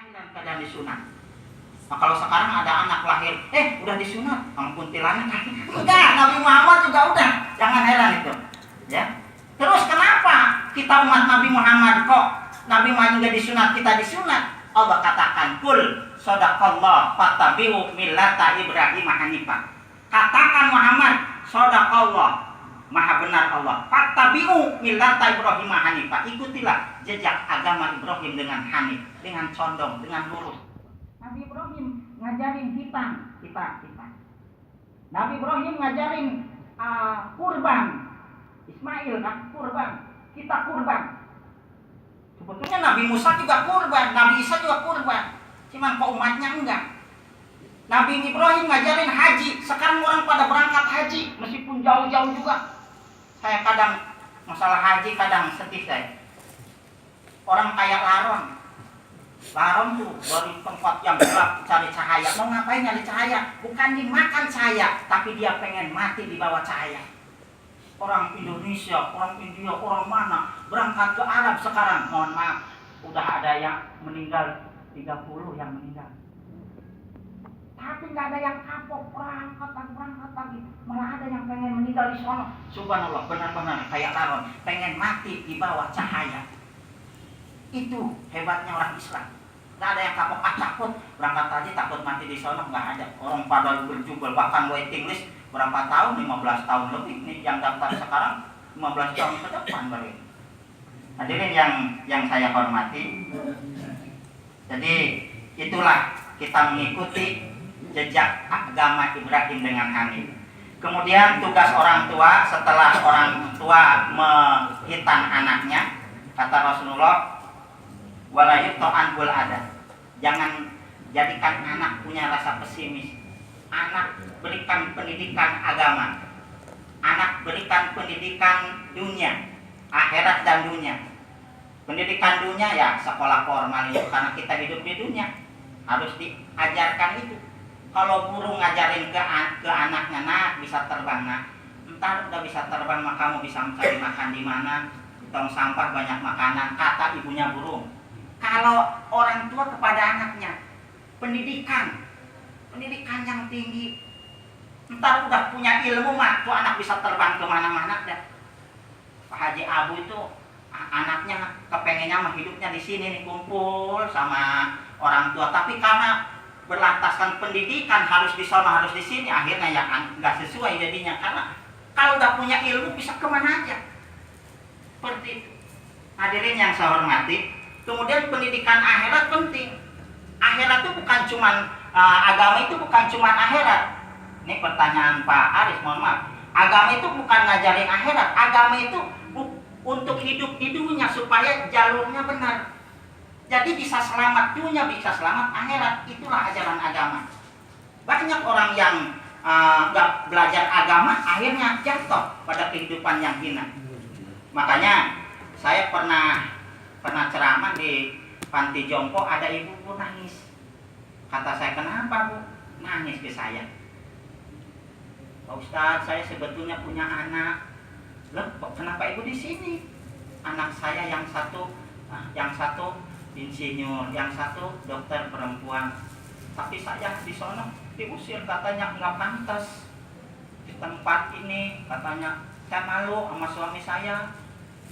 kelahiran keadaan disunat. Nah kalau sekarang ada anak lahir, udah disunat, kuntilanak. Udah, Nabi Muhammad juga udah, jangan heran itu. Ya. Terus kenapa kita umat Nabi Muhammad kok Nabi Muhammad juga disunat, kita disunat? Allah katakan, kul sadaqallah fattabi'u millata Ibrahim hanifah. Katakan Muhammad, sadaqallah, maha benar Allah. Fattabi'u millata Ibrahim hanifah. Ikutilah jejak agama Ibrahim dengan hanif, dengan condong, dengan lurus. Nabi Ibrahim ngajarin hitam. Nabi Ibrahim ngajarin kurban. Ismail kan kurban. Kita kurban. Sebetulnya Nabi Musa juga kurban, Nabi Isa juga kurban. Cuman kok umatnya enggak. Nabi Ibrahim ngajarin haji. Sekarang orang pada berangkat haji, meskipun jauh-jauh juga. Saya kadang masalah haji kadang sedih saya. Orang kayak Laron tuh dari tempat yang gelap cari cahaya. Mau ngapain nyari cahaya? Bukan dimakan cahaya, tapi dia pengen mati di bawah cahaya. Orang Indonesia, orang India, orang mana berangkat ke Arab sekarang, mohon maaf, udah ada yang meninggal 30 yang meninggal. Tapi nggak ada yang kapok, berangkat lagi. Malah ada yang pengen meninggal di sana. Subhanallah, benar-benar kayak Laron, pengen mati di bawah cahaya. Itu hebatnya orang Islam. Nggak ada yang kapok, takut berangkat tadi takut mati di sana, nggak ada. Orang pada berjubel, bahkan waiting list berapa tahun, 15 tahun lebih nih yang daftar sekarang, 15 tahun ke depan baru. Hadirin yang saya hormati, jadi itulah kita mengikuti jejak agama Ibrahim dengan hanif. Kemudian tugas orang tua, setelah orang tua menghitan anaknya, kata Rasulullah, wala yuqta'an bul ada. Jangan jadikan anak punya rasa pesimis. Anak berikan pendidikan agama. Anak berikan pendidikan dunia, akhirat dan dunia. Pendidikan dunia ya sekolah formal itu karena kita hidup di dunia. Harus diajarkan itu. Kalau guru ngajarin ke anaknya, nak bisa terbang nak. Entar udah bisa terbang maka kamu bisa mencari makan di mana. Di tong sampah banyak makanan, kata ibunya burung. Kalau orang tua kepada anaknya, pendidikan yang tinggi, entar udah punya ilmu mah, tuh anak bisa terbang kemana-mana dah. Pak Haji Abu itu anaknya kepengennya mah hidupnya di sini nih, kumpul sama orang tua, tapi karena berlantaskan pendidikan harus di sana harus di sini, akhirnya ya nggak sesuai jadinya. Karena kalau udah punya ilmu bisa kemana aja, seperti itu. Hadirin yang saya hormati, kemudian pendidikan akhirat penting. Akhirat itu bukan cuman agama itu bukan cuma akhirat. Ini pertanyaan Pak Aris, mohon maaf. Agama itu bukan ngajarin akhirat. Agama itu untuk hidup di dunia supaya jalurnya benar. Jadi bisa selamat dunia, bisa selamat akhirat. Itulah ajaran agama. Banyak orang yang nggak belajar agama akhirnya jatuh pada kehidupan yang hina. Makanya saya pernah ceramah di panti jompo, ada ibu nangis. Kata saya, kenapa bu? Nangis ke saya. Pak Ustadz, saya sebetulnya punya anak. Loh, kenapa ibu di sini? Anak saya yang satu insinyur, yang satu dokter perempuan. Tapi saya di sana diusir, katanya nggak pantas di tempat ini. Katanya saya malu sama suami saya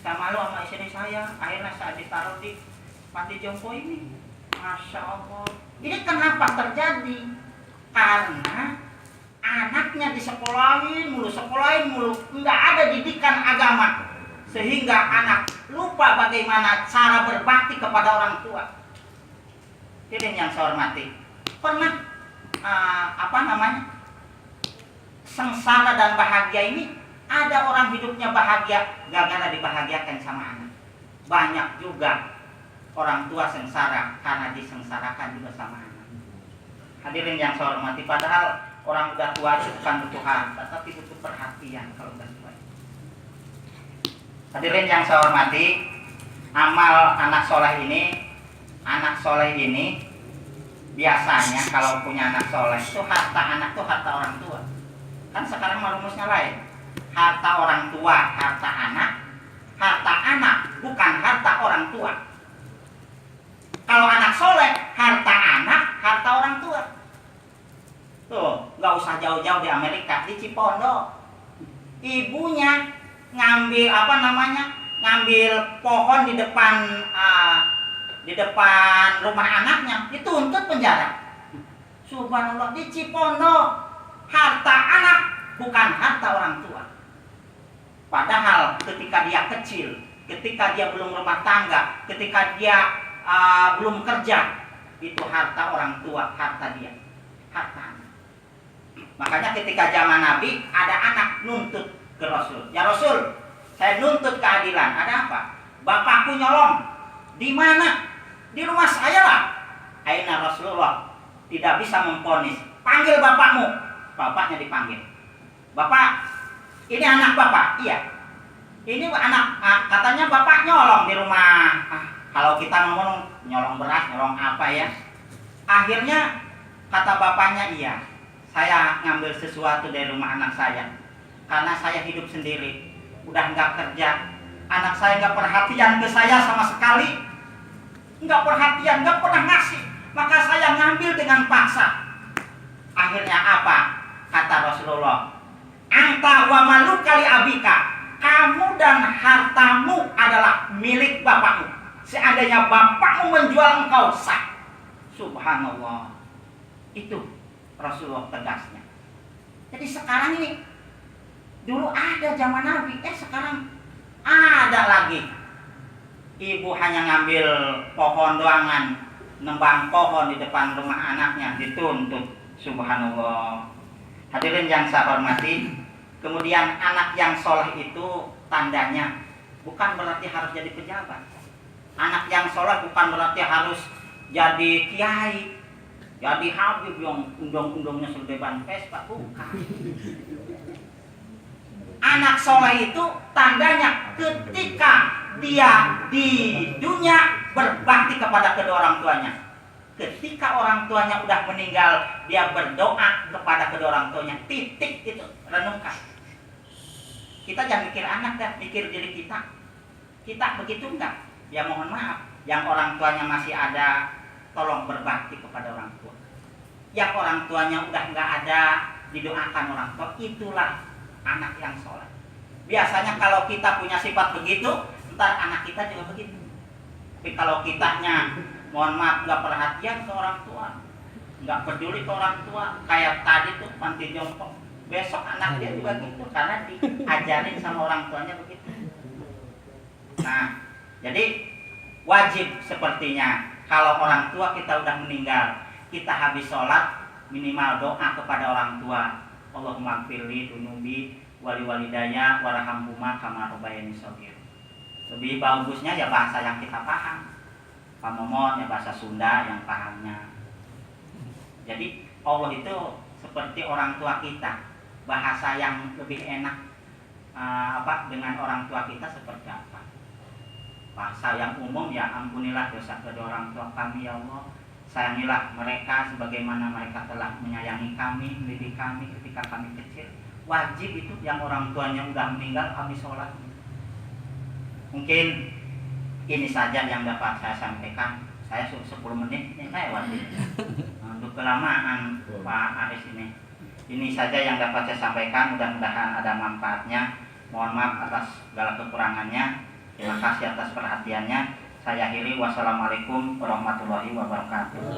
malu sama istri saya. Akhirnya saya ditaruh di panti jompo ini. Masya Allah. Ini kenapa terjadi? Karena anaknya disekolahin mulu, nggak ada didikan agama, sehingga anak lupa bagaimana cara berbakti kepada orang tua. Jadi yang saya hormati, pernah sengsara dan bahagia ini, ada orang hidupnya bahagia gara-gara dibahagiakan sama anak. Banyak juga orang tua sengsara karena disengsarakan juga sama anak. Hadirin yang saya hormati, padahal orang udah tua itu bukan butuh harta, tapi butuh perhatian kalau udah tua. Hadirin yang saya hormati, amal anak soleh ini biasanya kalau punya anak soleh itu harta anak itu harta orang tua. Kan sekarang rumusnya lain. Harta orang tua, harta anak bukan harta orang tua. Kalau anak soleh, harta jauh-jauh di Amerika, di Cipondo. Ibunya ngambil ngambil pohon di depan rumah anaknya, dituntut penjara. Subhanallah, di Cipondo. Harta anak bukan harta orang tua. Padahal ketika dia kecil, ketika dia belum rumah tangga, ketika dia belum kerja, itu harta orang tua, harta dia, harta anak. Makanya ketika zaman Nabi, ada anak nuntut ke Rasul. Ya Rasul, saya nuntut keadilan. Ada apa? Bapakku nyolong. Di mana? Di rumah saya lah. Aina Rasulullah tidak bisa memponis. Panggil bapakmu. Bapaknya dipanggil. Bapak, ini anak bapak? Iya. Ini anak, katanya bapak nyolong di rumah. Kalau kita ngomong nyolong beras, nyolong apa ya? Akhirnya kata bapaknya, iya, saya ngambil sesuatu dari rumah anak saya. Karena saya hidup sendiri, udah nggak kerja. Anak saya nggak perhatian ke saya sama sekali. Nggak perhatian, nggak pernah ngasih. Maka saya ngambil dengan paksa. Akhirnya apa? Kata Rasulullah, anta wa maluka li abika, kamu dan hartamu adalah milik bapakmu. Seandainya bapakmu menjual engkau, sah. Subhanallah. Itu Rasulullah tegasnya. Jadi sekarang ini, dulu ada zaman Nabi, sekarang ada lagi. Ibu hanya ngambil pohon doangan, nembang pohon di depan rumah anaknya, dituntut. Subhanallah. Hadirin yang saya hormati, kemudian anak yang soleh itu tandanya bukan berarti harus jadi pejabat. Anak yang soleh bukan berarti harus jadi kiai, jadi habib yang undang-undangnya serdeban Vespa, bukan. Anak soleh itu tandanya ketika dia di dunia berbakti kepada kedua orang tuanya. Ketika orang tuanya udah meninggal, dia berdoa kepada kedua orang tuanya. Titik itu, renungkan. Kita jangan mikir anak dan mikir diri kita. Kita begitu enggak? Ya mohon maaf, yang orang tuanya masih ada, tolong berbakti kepada orang tua. Yang orang tuanya udah enggak ada, didoakan orang tua. Itulah anak yang soleh. Biasanya kalau kita punya sifat begitu, ntar anak kita juga begitu. Tapi kalau kitanya mohon maaf nggak perhatian ke orang tua, nggak peduli ke orang tua, kayak tadi tuh panti jompo, besok anak dia juga gitu karena diajarin sama orang tuanya begitu. Nah, jadi wajib sepertinya kalau orang tua kita udah meninggal, kita habis sholat minimal doa kepada orang tua. Allahumma gfirli dunubi wali walidaya warhamhuma kama rabbayani shaghir. Lebih bagusnya ya bahasa yang kita paham. Pamomon ya bahasa Sunda yang pahamnya. Jadi Allah itu seperti orang tua kita. Bahasa yang lebih enak dengan orang tua kita seperti apa? Bahasa yang umum ya ampunilah dosa kedua orang tua kami ya Allah. Sayangilah mereka sebagaimana mereka telah menyayangi kami, mendidik kami ketika kami kecil. Wajib itu yang orang tuanya udah meninggal kami sholat. Mungkin ini saja yang dapat saya sampaikan. Saya 10 menit ini lewat ini. Untuk kelamaan Pak Aris ini. Ini saja yang dapat saya sampaikan. Mudah-mudahan ada manfaatnya. Mohon maaf atas segala kekurangannya. Terima kasih atas perhatiannya. Saya akhiri. Wassalamualaikum warahmatullahi wabarakatuh.